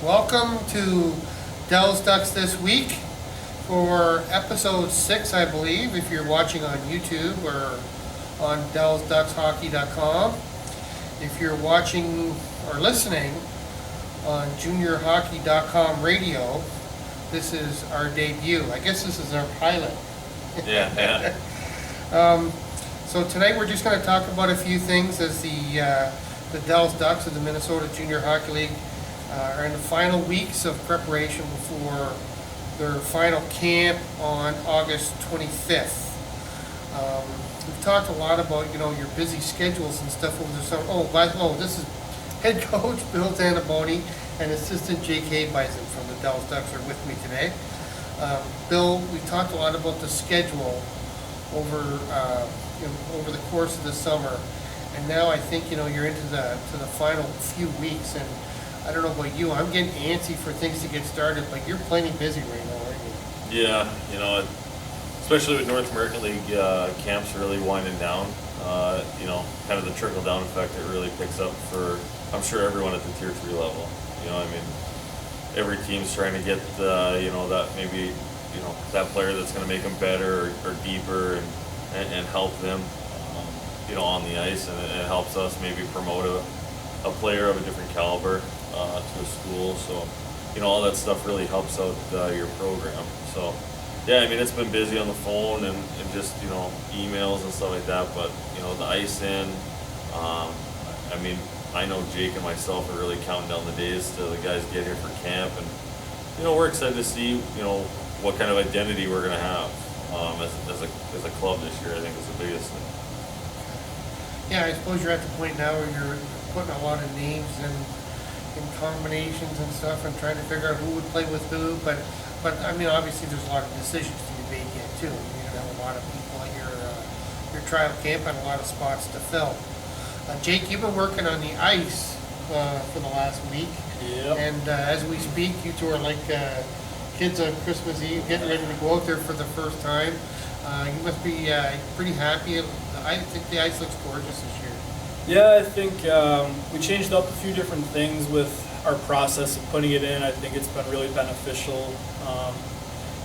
Welcome to Dell's Ducks this week for episode 6, I believe, if you're watching on YouTube or on dellsduckshockey.com. If you're watching or listening on juniorhockey.com radio, this is our debut. I guess this is our pilot. Yeah. So tonight we're just going to talk about a few things as the Dell's Ducks of the Minnesota Junior Hockey League are in the final weeks of preparation before their final camp on August 25th. We've talked a lot about, your busy schedules and stuff over the summer. This is head coach Bill Zanaboni and assistant J.K. Bison from the Dell's Ducks are with me today. Bill, we talked a lot about the schedule over the course of the summer, and now I think you're into the final few weeks, and I don't know about you, I'm getting antsy for things to get started, but you're plenty busy right now, aren't you? Yeah, especially with North American League camps really winding down, kind of the trickle down effect that really picks up for, I'm sure, everyone at the Tier 3 level. Every team's trying to get that maybe, that player that's going to make them better or deeper and help them, on the ice, and it helps us maybe promote a player of a different caliber to a school. So, all that stuff really helps out your program. So, yeah, it's been busy on the phone and just, emails and stuff like that. But, the ice in, I know Jake and myself are really counting down the days till the guys get here for camp. And, we're excited to see, what kind of identity we're going to have as a club this year. I think is the biggest thing. Yeah, I suppose you're at the point now where you're putting a lot of names and combinations and stuff and trying to figure out who would play with who. But obviously there's a lot of decisions to be made yet too. You're gonna have a lot of people at your trial camp and a lot of spots to fill. Jake, you've been working on the ice for the last week. Yep. And as we speak, you two are like kids on Christmas Eve, getting ready to go out there for the first time. You must be pretty happy. I think the ice looks gorgeous this year. Yeah, I think we changed up a few different things with our process of putting it in. I think it's been really beneficial.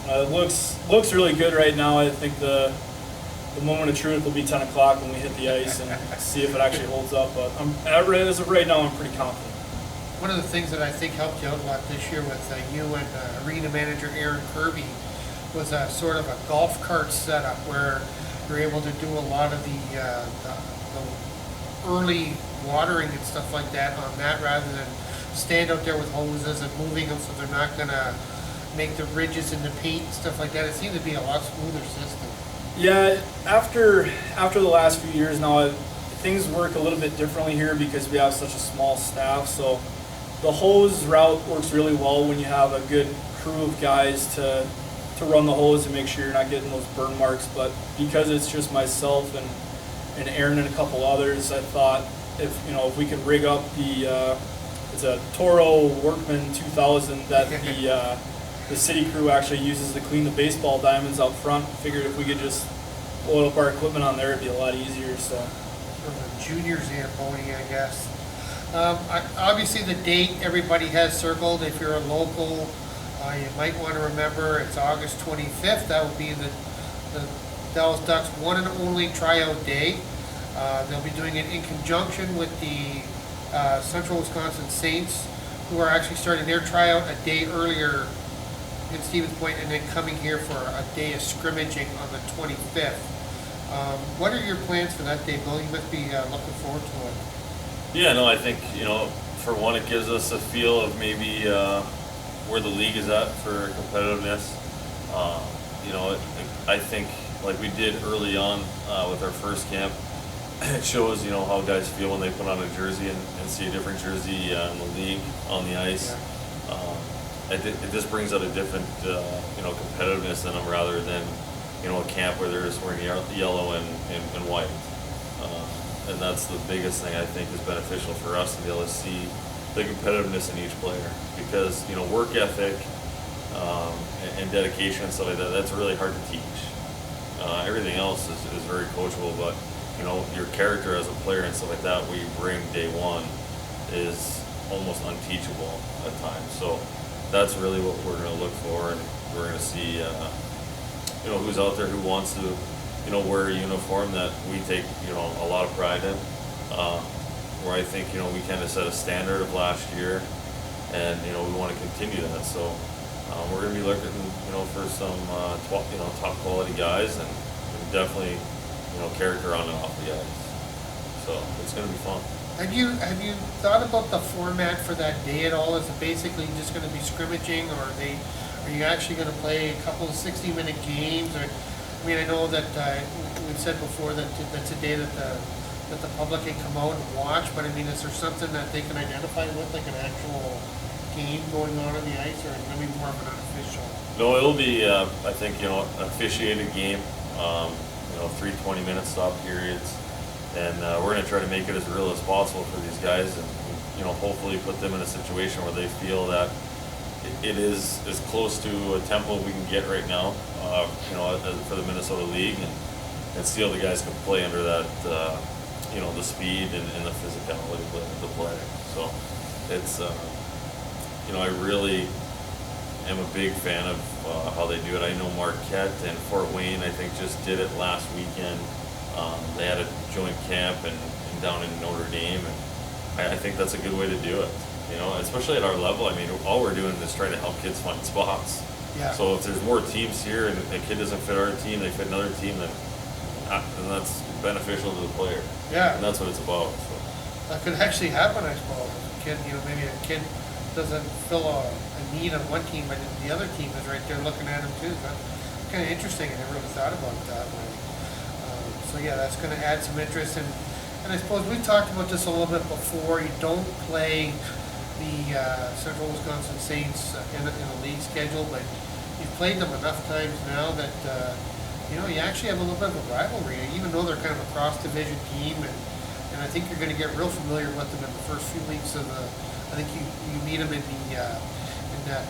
It looks really good right now. I think the moment of truth will be 10 o'clock when we hit the ice and see if it actually holds up. But as of right now, I'm pretty confident. One of the things that I think helped you out a lot this year with you and arena manager Aaron Kirby was a sort of a golf cart setup where you're able to do a lot of the early watering and stuff like that on that, rather than stand out there with hoses and moving them so they're not going to make the ridges in the paint and stuff like that. It seemed to be a lot smoother system. Yeah, after the last few years now, things work a little bit differently here because we have such a small staff. So the hose route works really well when you have a good crew of guys to run the hose and make sure you're not getting those burn marks. But because it's just myself and Aaron and a couple others, I thought if we could rig up it's a Toro Workman 2000 that the city crew actually uses to clean the baseball diamonds out front. Figured if we could just load up our equipment on there, it'd be a lot easier. So From the junior Zamboni, I guess. Obviously the date everybody has circled. If you're a local, you might want to remember it's August 25th. That will be the Dallas Ducks' one and only tryout day. They'll be doing it in conjunction with the Central Wisconsin Saints, who are actually starting their tryout a day earlier in Stevens Point and then coming here for a day of scrimmaging on the 25th. What are your plans for that day, Bill? You must be looking forward to it. Yeah, no, I think, for one, it gives us a feel of maybe where the league is at for competitiveness. I think like we did early on with our first camp, it shows, how guys feel when they put on a jersey and see a different jersey in the league on the ice. Yeah. It just brings out a different, competitiveness in them rather than, a camp where they're just wearing yellow and white. And that's the biggest thing I think is beneficial for us to be able to see the competitiveness in each player, because work ethic and dedication and stuff like that, that's really hard to teach. Everything else is very coachable, but your character as a player and stuff like that, what you bring day one is almost unteachable at times. So that's really what we're going to look for, and we're going to see, who's out there who wants to, wear a uniform that we take, a lot of pride in. Where I think, we kind of set a standard of last year, and, we want to continue that. So we're going to be looking, for some, top quality guys, and definitely, character on and off the ice. So it's going to be fun. Have you thought about the format for that day at all? Is it basically just going to be scrimmaging, or are you actually going to play a couple of 60-minute games? Or, I mean, I know that we've said before that that's a day that the public can come out and watch, but I mean, is there something that they can identify with, like an actual game going on the ice, or is it going to be more of an unofficial? No, it'll be, I think, an officiated game, 3 20-minute stop periods. And we're going to try to make it as real as possible for these guys, and hopefully put them in a situation where they feel that it is as close to a tempo we can get right now, for the Minnesota League, and see how the guys can play under that, the speed and the physicality of the play. So it's, I really am a big fan of how they do it. I know Marquette and Fort Wayne, I think, just did it last weekend. They had a joint camp and down in Notre Dame, and I think that's a good way to do it. Especially at our level. I mean, all we're doing is trying to help kids find spots. Yeah. So if there's more teams here and a kid doesn't fit our team, they fit another team, then that's beneficial to the player. Yeah. And that's what it's about. So. That could actually happen, I suppose. A kid, maybe a kid doesn't fill a need on one team, but the other team is right there looking at him too. That's kind of interesting. I never really thought about it that way. So yeah, that's going to add some interest, and I suppose we talked about this a little bit before. You don't play the Central Wisconsin Saints in the league schedule, but you've played them enough times now that you actually have a little bit of a rivalry, even though they're kind of a cross-division team, and I think you're going to get real familiar with them in the first few weeks of the. I think you meet them in that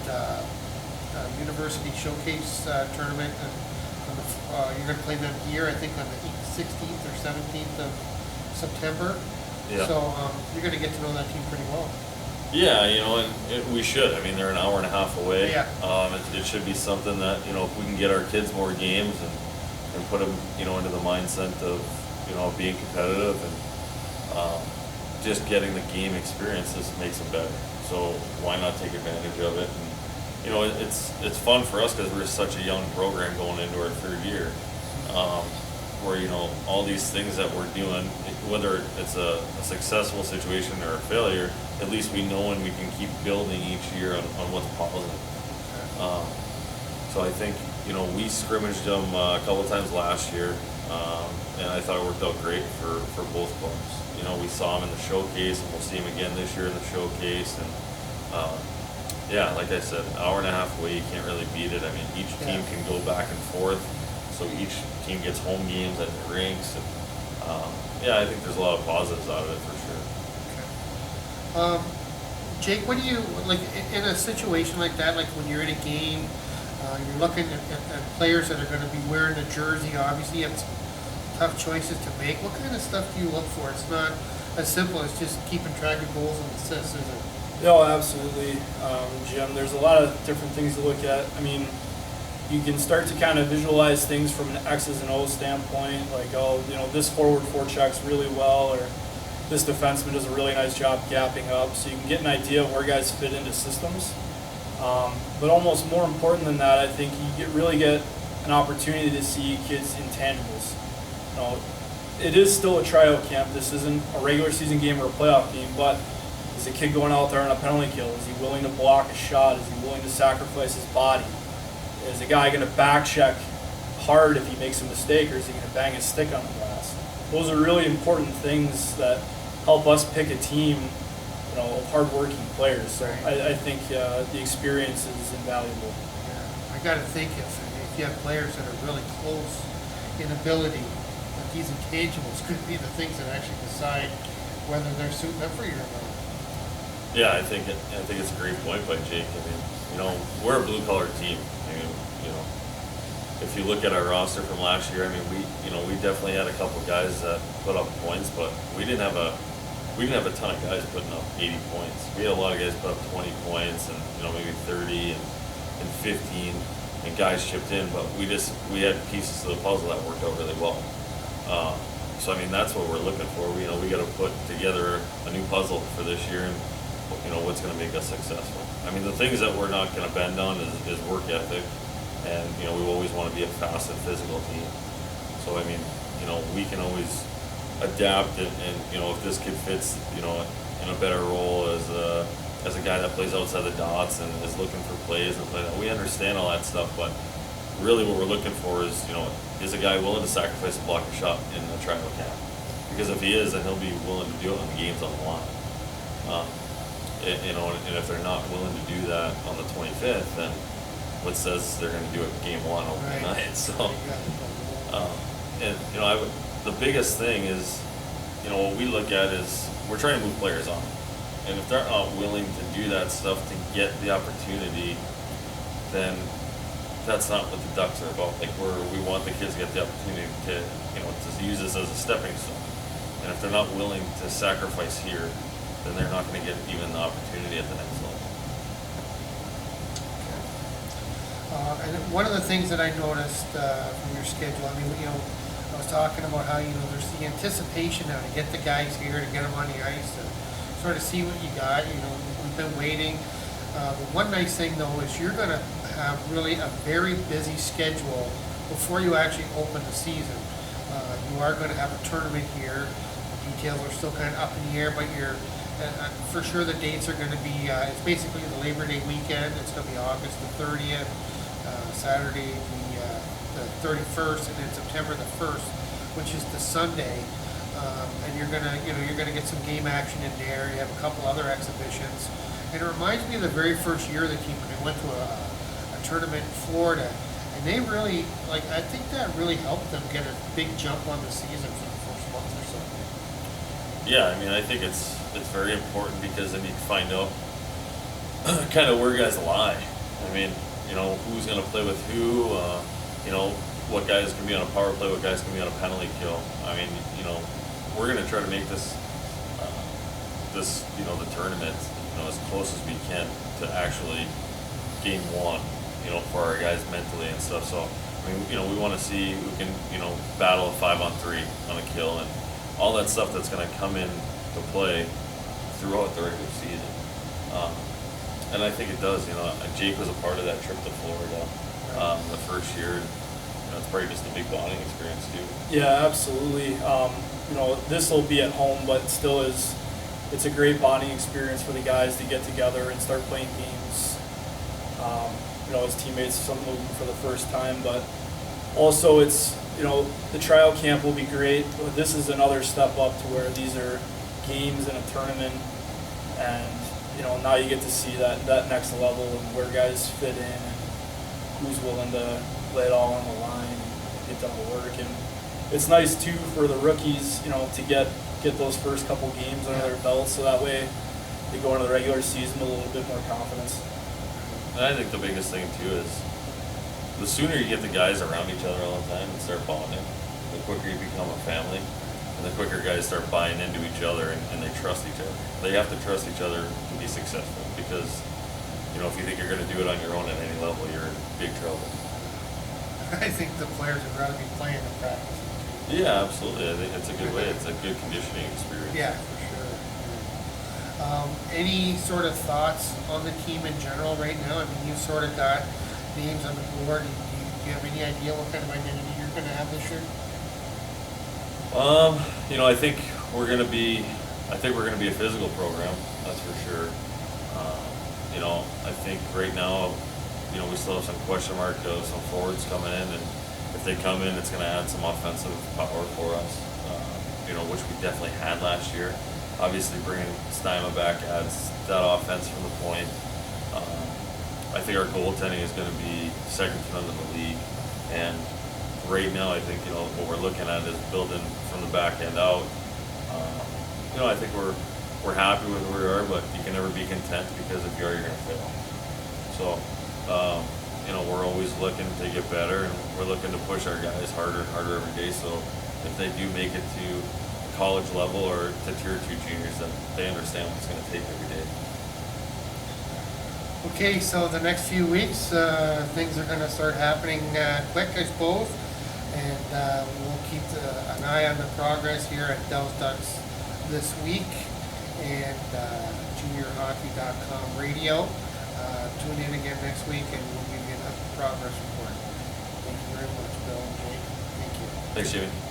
University Showcase tournament, and you're going to play them here, I think, on the 16th or 17th of September. Yeah. So you're going to get to know that team pretty well. Yeah, and we should. I mean, they're an hour and a half away. Yeah. It should be something that, if we can get our kids more games and put them, into the mindset of, being competitive and just getting the game experience, this makes them better. So why not take advantage of it? And, it's fun for us because we're such a young program going into our third year, where, all these things that we're doing, whether it's a successful situation or a failure, at least we know and we can keep building each year on what's positive. So I think, we scrimmaged them a couple of times last year, and I thought it worked out great for both clubs. We saw them in the showcase, and we'll see them again this year in the showcase, and yeah, like I said, an hour and a half away, you can't really beat it. I mean, each team can go back and forth, so each team gets home games at the rinks, and yeah, I think there's a lot of positives out of it for sure. Okay. Jake, what do you, like, in a situation like that, like when you're in a game, you're looking at players that are going to be wearing a jersey, obviously you have some tough choices to make. What kind of stuff do you look for? It's not as simple as just keeping track of goals and assists, is it? No, absolutely, Jim. There's a lot of different things to look at. I mean, you can start to kind of visualize things from an X's and O's standpoint, like, this forward forechecks really well, or this defenseman does a really nice job gapping up, so you can get an idea of where guys fit into systems. But almost more important than that, I think you really get an opportunity to see kids' intangibles. It is still a tryout camp. This isn't a regular season game or a playoff game, but is a kid going out there on a penalty kill? Is he willing to block a shot? Is he willing to sacrifice his body? Is a guy going to back check hard if he makes a mistake, or is he going to bang his stick on the glass? Those are really important things that help us pick a team, of hardworking players. So I think the experience is invaluable. Yeah. I got to think if you have players that are really close in ability, that these intangibles could be the things that actually decide whether they're suiting up for you or not. Yeah, I think it's a great point by Jake. I mean, we're a blue collar team. I mean, if you look at our roster from last year, I mean, we definitely had a couple guys that put up points, but we didn't we didn't have a ton of guys putting up 80 points. We had a lot of guys put up 20 points and, you know, maybe 30 and 15, and guys chipped in, but we had pieces of the puzzle that worked out really well. So I mean, that's what we're looking for. We got to put together a new puzzle for this year, and you know what's going to make us successful. I mean, the things that we're not going to bend on is work ethic, and you know we always want to be a fast and physical team. So I mean, you know, we can always adapt, and you know if this kid fits, you know, in a better role as a guy that plays outside the dots and is looking for plays and play that. We understand all that stuff, but really what we're looking for is, you know, is a guy willing to sacrifice a block or shot in the tryout camp? Because if he is, then he'll be willing to do it when the game's on the line. You know, and if they're not willing to do that on the 25th, then what says they're going to do it game one opening night? So, and you know, the biggest thing is, you know, what we look at is we're trying to move players on, and if they're not willing to do that stuff to get the opportunity, then that's not what the Ducks are about. Like we want the kids to get the opportunity to, you know, to use this as a stepping stone. And if they're not willing to sacrifice here, then they're not going to get even the opportunity at the next level. And one of the things that I noticed from your schedule, I mean, you know, I was talking about how, you know, there's the anticipation now to get the guys here, to get them on the ice, to sort of see what you got. You know, we've been waiting. But one nice thing, though, is you're going to have really a very busy schedule before you actually open the season. You are going to have a tournament here. The details are still kind of up in the air, but you're for sure the dates are going to be, it's basically the Labor Day weekend. It's going to be August the 30th, Saturday the 31st, and then September the 1st, which is the Sunday. And you're gonna get some game action in there. You have a couple other exhibitions. And it reminds me of the very first year the team went to a tournament in Florida, and they really, like, I think that really helped them get a big jump on the season for the first month or so. Yeah, I mean, I think it's very important because then you can find out kind of where guys lie. I mean, you know, who's going to play with who, you know, what guys can be on a power play, what guys can be on a penalty kill. I mean, you know, we're going to try to make this, you know, the tournament, you know, as close as we can to actually game one, you know, for our guys mentally and stuff. So, I mean, you know, we want to see who can, you know, battle a 5-on-3 on a kill and all that stuff that's going to come in to play throughout the regular season. And I think it does, you know, Jake was a part of that trip to Florida the first year. You know, it's probably just a big bonding experience too. Yeah, absolutely. You know, this will be at home, but still it's a great bonding experience for the guys to get together and start playing games. You know, as teammates, some of them for the first time, but also it's, you know, the tryout camp will be great. This is another step up to where these are games in a tournament, and you know, now you get to see that next level and where guys fit in and who's willing to lay it all on the line and get done the work. And it's nice too for the rookies, you know, to get those first couple games under their belts, so that way they go into the regular season with a little bit more confidence. And I think the biggest thing too is the sooner you get the guys around each other all the time and start bonding, the quicker you become a family, and the quicker guys start buying into each other and they trust each other. They have to trust each other to be successful because, you know, if you think you're going to do it on your own at any level, you're in big trouble. I think the players would rather be playing than practicing. Yeah, absolutely. I think it's a good way. It's a good conditioning experience. Yeah, for sure. Any sort of thoughts on the team in general right now? I mean, you've sort of got names on the board. Do you have any idea what kind of identity you're going to have this year? You know, I think we're going to be a physical program. That's for sure. You know, I think right now, you know, we still have some question mark of some forwards coming in, and if they come in, it's going to add some offensive power for us. You know, which we definitely had last year. Obviously, bringing Steima back adds that offense from the point. I think our goaltending is going to be second to none in the league, and right now, I think, you know, what we're looking at is building from the back end out. You know, I think we're happy with where we are, but you can never be content because if you are, you're going to fail. So, you know, we're always looking to get better, and we're looking to push our guys harder and harder every day. So if they do make it to college level or to Tier 2 juniors, then they understand what it's going to take every day. Okay, so the next few weeks, things are gonna start happening quick, I suppose. And we'll keep an eye on the progress here at Dells Ducks this week and juniorhockey.com radio. Tune in again next week and we'll give you a progress report. Thank you very much, Bill and Jake. Thank you. Thanks, Jimmy.